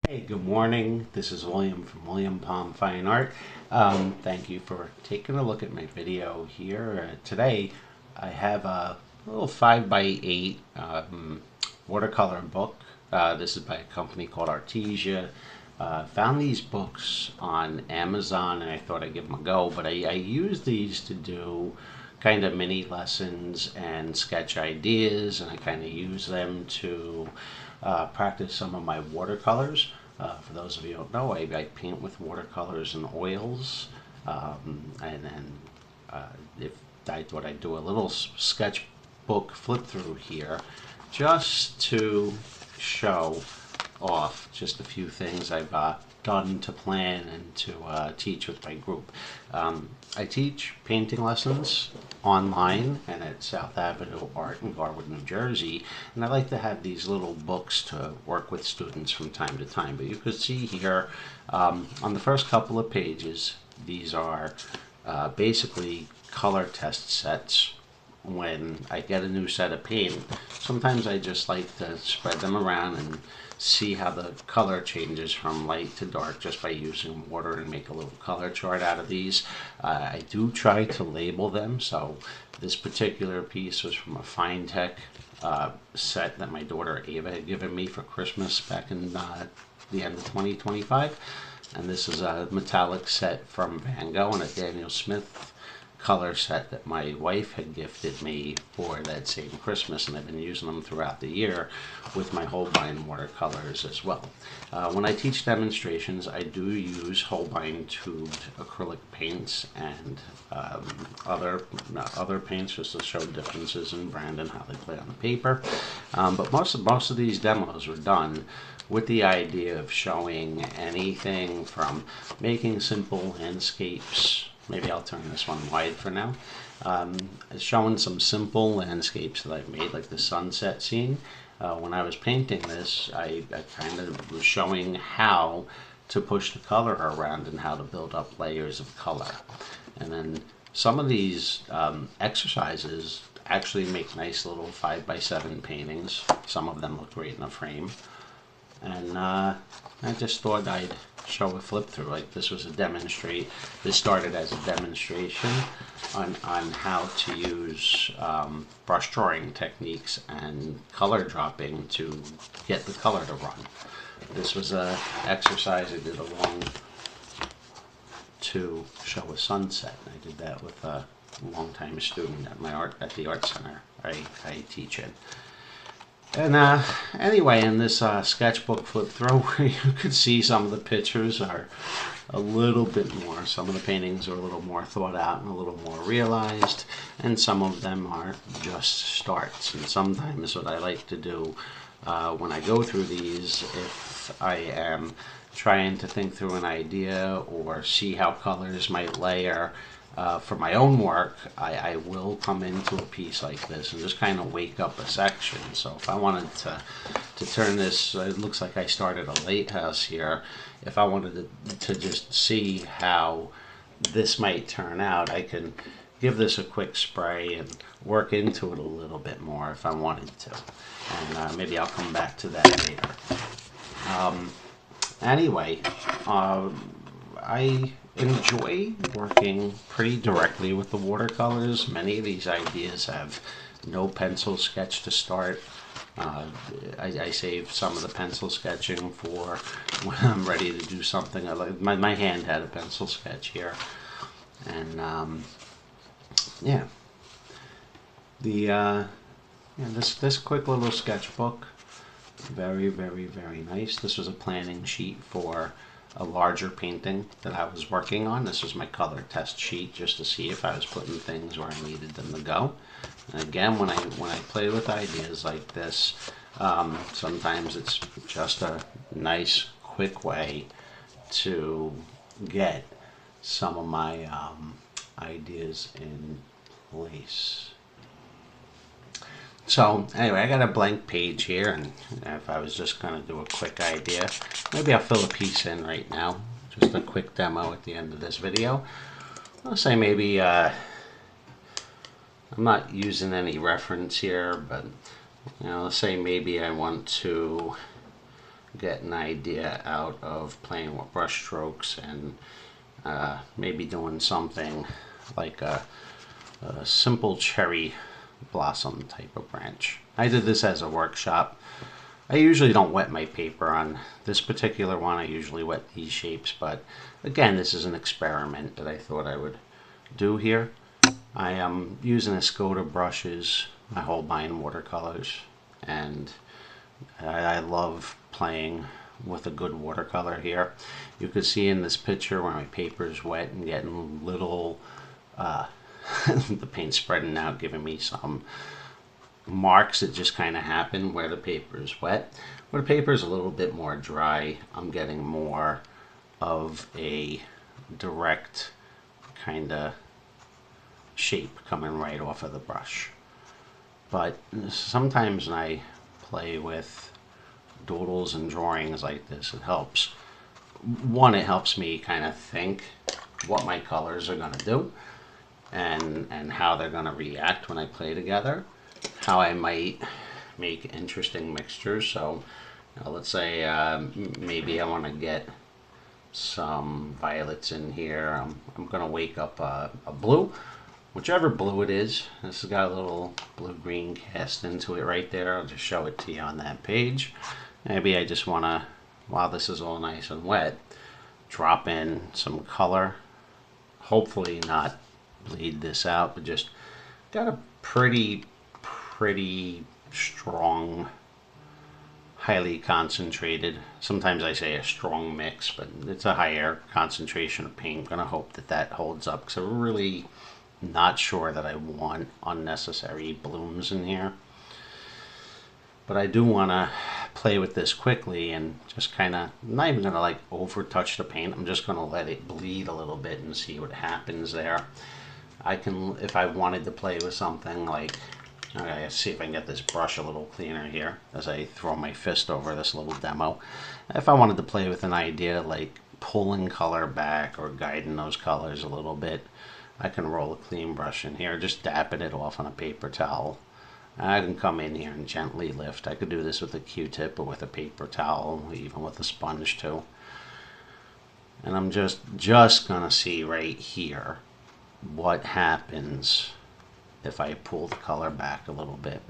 Hey, good morning. This is William from William Palm Fine Art. Thank you for taking a look at my video here. Today I have a little 5 by 8 watercolor book. This is by a company called Arteza. Found these books on Amazon and I thought I'd give them a go, but I use these to do kind of mini lessons and sketch ideas, and I kind of use them to practice some of my watercolors. For those of you who don't know, I paint with watercolors and oils, and then if I thought I'd do a little sketchbook flip through here just to show off just a few things I've done to plan and to teach with my group. I teach painting lessons online and at South Avenue Art in Garwood, New Jersey, and I like to have these little books to work with students from time to time. But you could see here on the first couple of pages, these are basically color test sets. When I get a new set of paint, sometimes I just like to spread them around and see how the color changes from light to dark just by using water and make a little color chart out of these. I do try to label them, so this particular piece was from a Fine Tech set that my daughter Ava had given me for Christmas back in the end of 2025, and this is a metallic set from Van Gogh and a Daniel Smith color set that my wife had gifted me for that same Christmas, and I've been using them throughout the year with my Holbein watercolors as well. When I teach demonstrations, I do use Holbein tubed acrylic paints and other paints just to show differences in brand and how they play on the paper. But most of these demos were done with the idea of showing anything from making simple landscapes. Maybe I'll turn this one wide for now. Showing some simple landscapes that I've made, like the sunset scene. When I was painting this, I kind of was showing how to push the color around and how to build up layers of color. And then some of these exercises actually make nice little 5 by 7 paintings. Some of them look great in a frame. And I just thought I'd show a flip through. Like, this was a demonstrate. This started as a demonstration on how to use brush drawing techniques and color dropping to get the color to run. This was a exercise I did along to show a sunset. I did that with a longtime student at the art center I teach in. And anyway, in this sketchbook flip through, you could see some of the pictures are a little bit more, some of the paintings are a little more thought out and a little more realized, and some of them are just starts. And sometimes what I like to do when I go through these, if I am trying to think through an idea or see how colors might layer, for my own work, I will come into a piece like this and just kind of wake up a section. So if I wanted to turn this, it looks like I started a lighthouse here. If I wanted to just see how this might turn out, I can give this a quick spray and work into it a little bit more if I wanted to. And maybe I'll come back to that later. Anyway, I enjoy working pretty directly with the watercolors. Many of these ideas have no pencil sketch to start. I save some of the pencil sketching for when I'm ready to do something. My hand had a pencil sketch here, and yeah, this quick little sketchbook, very nice. This was a planning sheet for a larger painting that I was working on. This was my color test sheet just to see if I was putting things where I needed them to go. And again, when I play with ideas like this, sometimes it's just a nice quick way to get some of my ideas in place. So anyway, I got a blank page here, and if I was just going to do a quick idea, maybe I'll fill a piece in right now. Just a quick demo at the end of this video. I'll say maybe, I'm not using any reference here, but let's say maybe I want to get an idea out of playing with brush strokes and maybe doing something like a simple cherry blossom type of branch. I did this as a workshop. I usually don't wet my paper on this particular one. I usually wet these shapes, but again, this is an experiment that I thought I would do here. I am using Ecosa brushes, my Holbein watercolors, and I love playing with a good watercolor here. You can see in this picture where my paper is wet and getting little, the paint spreading out, giving me some marks that just kind of happen where the paper is wet. Where the paper is a little bit more dry, I'm getting more of a direct kind of shape coming right off of the brush. But sometimes when I play with doodles and drawings like this, it helps. One, it helps me kind of think what my colors are going to do and how they're going to react when I play together, how I might make interesting mixtures. So let's say maybe I want to get some violets in here. I'm going to wake up a blue, whichever blue it is. This has got a little blue-green cast into it right there. I'll just show it to you on that page. Maybe I just want to, while this is all nice and wet, drop in some color. Hopefully not bleed this out, but just got a pretty strong, highly concentrated, sometimes I say a strong mix, but it's a higher concentration of paint. I'm going to hope that that holds up, because I'm really not sure that I want unnecessary blooms in here. But I do want to play with this quickly and just kind of, I'm not even going to like over touch the paint. I'm just going to let it bleed a little bit and see what happens there. I can, if I wanted to play with something like, okay, let's see if I can get this brush a little cleaner here as I throw my fist over this little demo. If I wanted to play with an idea like pulling color back or guiding those colors a little bit, I can roll a clean brush in here, just dapping it off on a paper towel. I can come in here and gently lift. I could do this with a Q-tip or with a paper towel, even with a sponge too. And I'm just gonna see right here what happens if I pull the color back a little bit,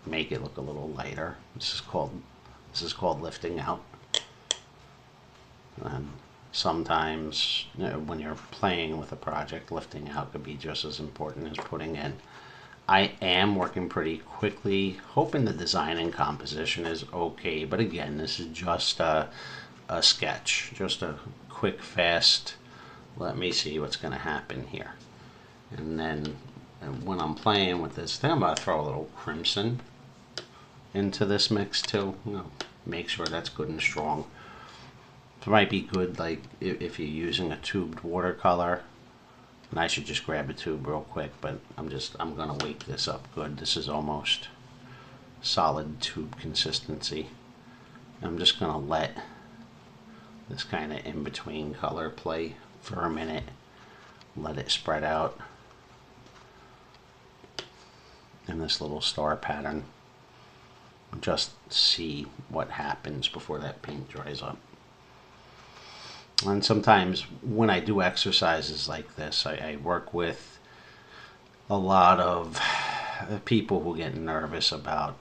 make it look a little lighter. This is called lifting out. And sometimes, you know, when you're playing with a project, lifting out could be just as important as putting in. I am working pretty quickly, hoping the design and composition is okay, but again, this is just a sketch, just a quick, fast, let me see what's going to happen here. And then when I'm playing with this thing, I'm going to throw a little crimson into this mix too. You know, make sure that's good and strong. It might be good like if you're using a tubed watercolor. And I should just grab a tube real quick, but I'm gonna wake this up good. This is almost solid tube consistency. I'm just gonna let this kind of in-between color play for a minute. Let it spread out in this little star pattern. Just see what happens before that paint dries up. And sometimes when I do exercises like this, I work with a lot of people who get nervous about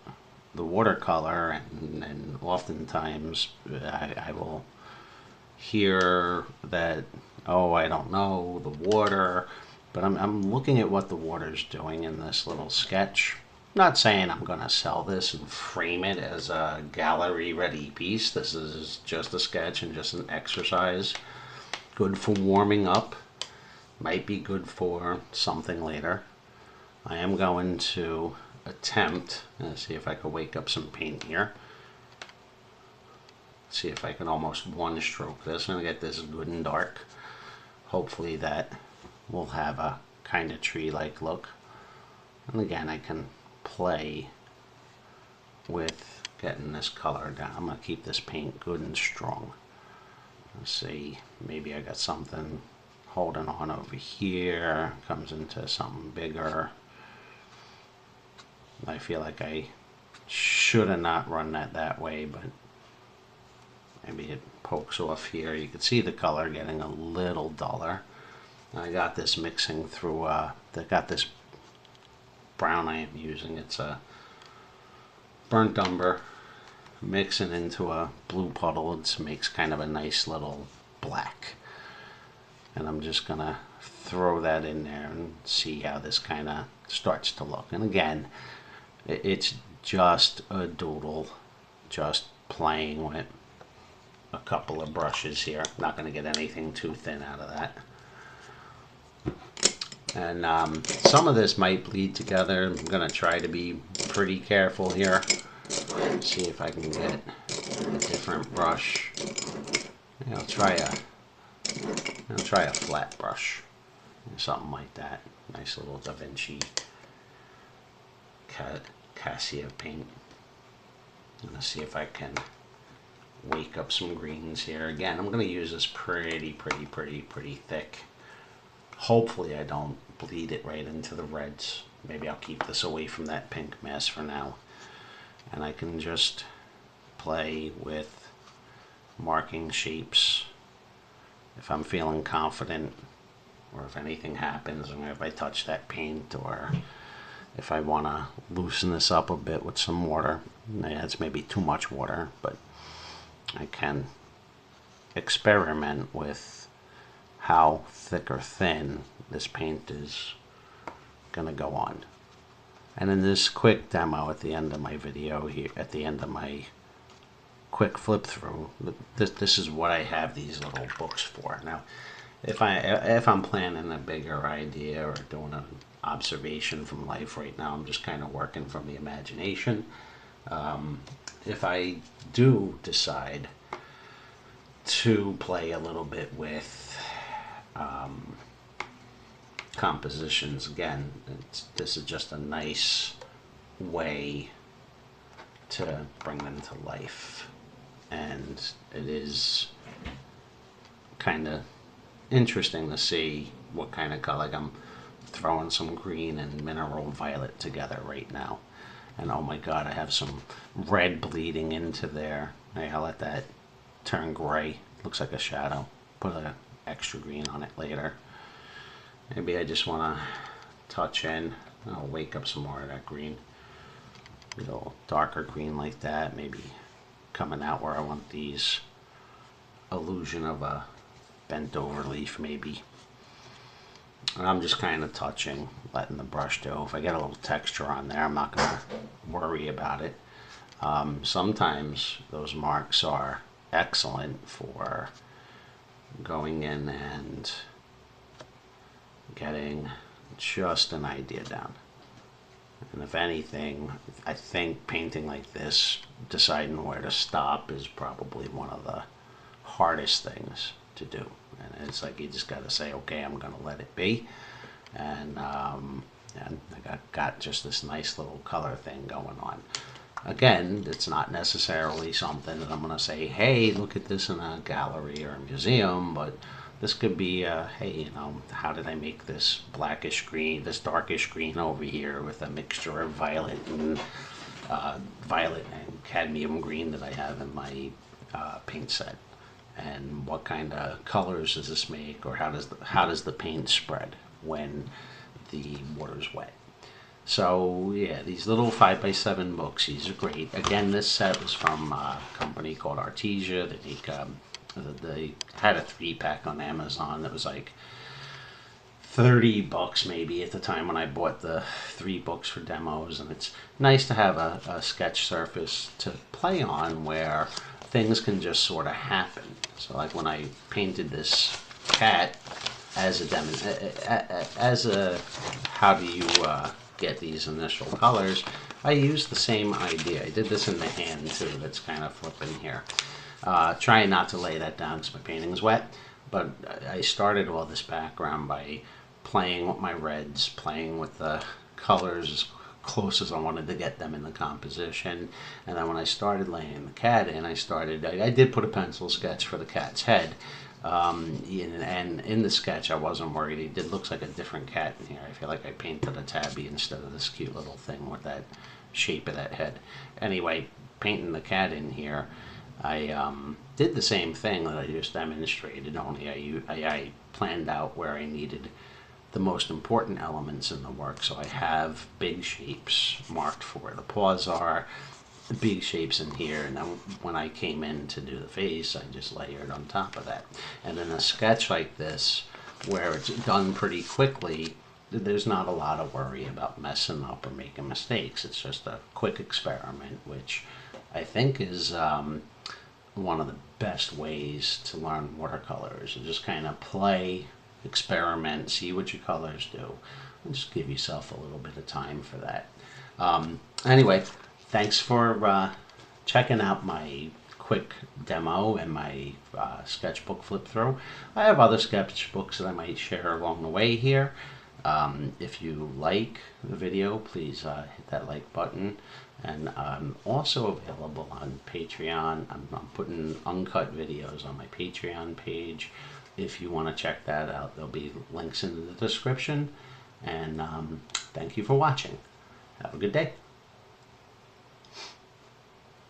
the watercolor, and oftentimes I will hear that, oh, I don't know, the water, but I'm looking at what the water's doing in this little sketch. Not saying I'm going to sell this and frame it as a gallery-ready piece. This is just a sketch and just an exercise. Good for warming up. Might be good for something later. I am going to attempt, let's see if I can wake up some paint here. See if I can almost one stroke this and get this good and dark. Hopefully that will have a kind of tree-like look. And again, I can play with getting this color down. I'm going to keep this paint good and strong. Let's see, maybe I got something holding on over here, comes into something bigger. I feel like I should have not run that way, but I'm just going to wake this up good. This is almost solid tube consistency. I'm just gonna let this in-between color play for a minute. Let it spread out in this little star pattern. And then when I'm playing with this thing, I'm I feel like I maybe it pokes off here. You can see the color getting a little duller. I got this mixing through, I got this brown I am using. It's a burnt umber, mixing into a blue puddle. It makes kind of a nice little black. And I'm just going to throw that in there and see how this kind of starts to look. And again, it's just a doodle, just playing with a couple of brushes here. Not going to get anything too thin out of that. And some of this might bleed together. I'm going to try to be pretty careful here. See if I can get a different brush. Maybe I'll try a flat brush, something like that. Nice little DaVinci Cassia paint. I'm going to see if I can wake up some greens here. Again, I'm going to use this pretty thick. Hopefully I don't bleed it right into the reds. Maybe I'll keep this away from that pink mess for now. And I can just play with marking shapes if I'm feeling confident, or if anything happens, or if I touch that paint, or if I want to loosen this up a bit with some water. Yeah, it's maybe too much water, but I can experiment with how thick or thin this paint is going to go on. And in this quick demo at the end of my video here, at the end of my quick flip through, this is what I have these little books for. Now, if I'm planning a bigger idea or doing an observation from life right now, I'm just kind of working from the imagination. If I do decide to play a little bit with compositions, again, this is just a nice way to bring them to life, and it is kind of interesting to see what kind of color. Like, I'm throwing some green and mineral violet together right now, and oh my god, I have some red bleeding into there. Hey, I'll let that turn gray. Looks like a shadow. Put an extra green on it later. Maybe I just want to touch in. I'll wake up some more of that green. A little darker green like that. Maybe coming out where I want these illusion of a bent over leaf maybe. And I'm just kind of touching, letting the brush do. If I get a little texture on there, I'm not going to worry about it. Sometimes those marks are excellent for going in and getting just an idea down. And if anything, I think painting like this, deciding where to stop, is probably one of the hardest things to do. And it's like you just got to say, okay, I'm going to let it be. And I got just this nice little color thing going on. Again, it's not necessarily something that I'm going to say, hey, look at this in a gallery or a museum, but this could be, hey, you know, how did I make this blackish green, this darkish green over here with a mixture of violet and cadmium green that I have in my paint set? And what kind of colors does this make, or how does the paint spread when the water's wet? So yeah, these little 5x7 books, these are great. Again, this set was from a company called Arteza. They had a 3-pack on Amazon that was like $30 maybe at the time when I bought the 3 books for demos. And it's nice to have a sketch surface to play on where things can just sort of happen. So like when I painted this cat as a how do you get these initial colors, I used the same idea. I did this in the hand too, that's kind of flipping here. Trying not to lay that down because my painting's wet, but I started all this background by playing with my reds, playing with the colors as close as I wanted to get them in the composition. And then when I started laying the cat in, I did put a pencil sketch for the cat's head. And in the sketch I wasn't worried. It looks like a different cat in here. I feel like I painted a tabby instead of this cute little thing with that shape of that head. Anyway, painting the cat in here, I did the same thing that I just demonstrated, only I planned out where I needed the most important elements in the work. So I have big shapes marked for where the paws are, the big shapes in here, and then when I came in to do the face, I just layered on top of that. And in a sketch like this, where it's done pretty quickly, there's not a lot of worry about messing up or making mistakes. It's just a quick experiment, which I think is one of the best ways to learn watercolors. You just kind of play, experiment, see what your colors do, and just give yourself a little bit of time for that. Anyway, thanks for checking out my quick demo and my sketchbook flip through. I have other sketchbooks that I might share along the way here. If you like the video, please hit that like button. And I'm also available on Patreon. I'm putting uncut videos on my Patreon page. If you want to check that out, there'll be links in the description. And thank you for watching. Have a good day.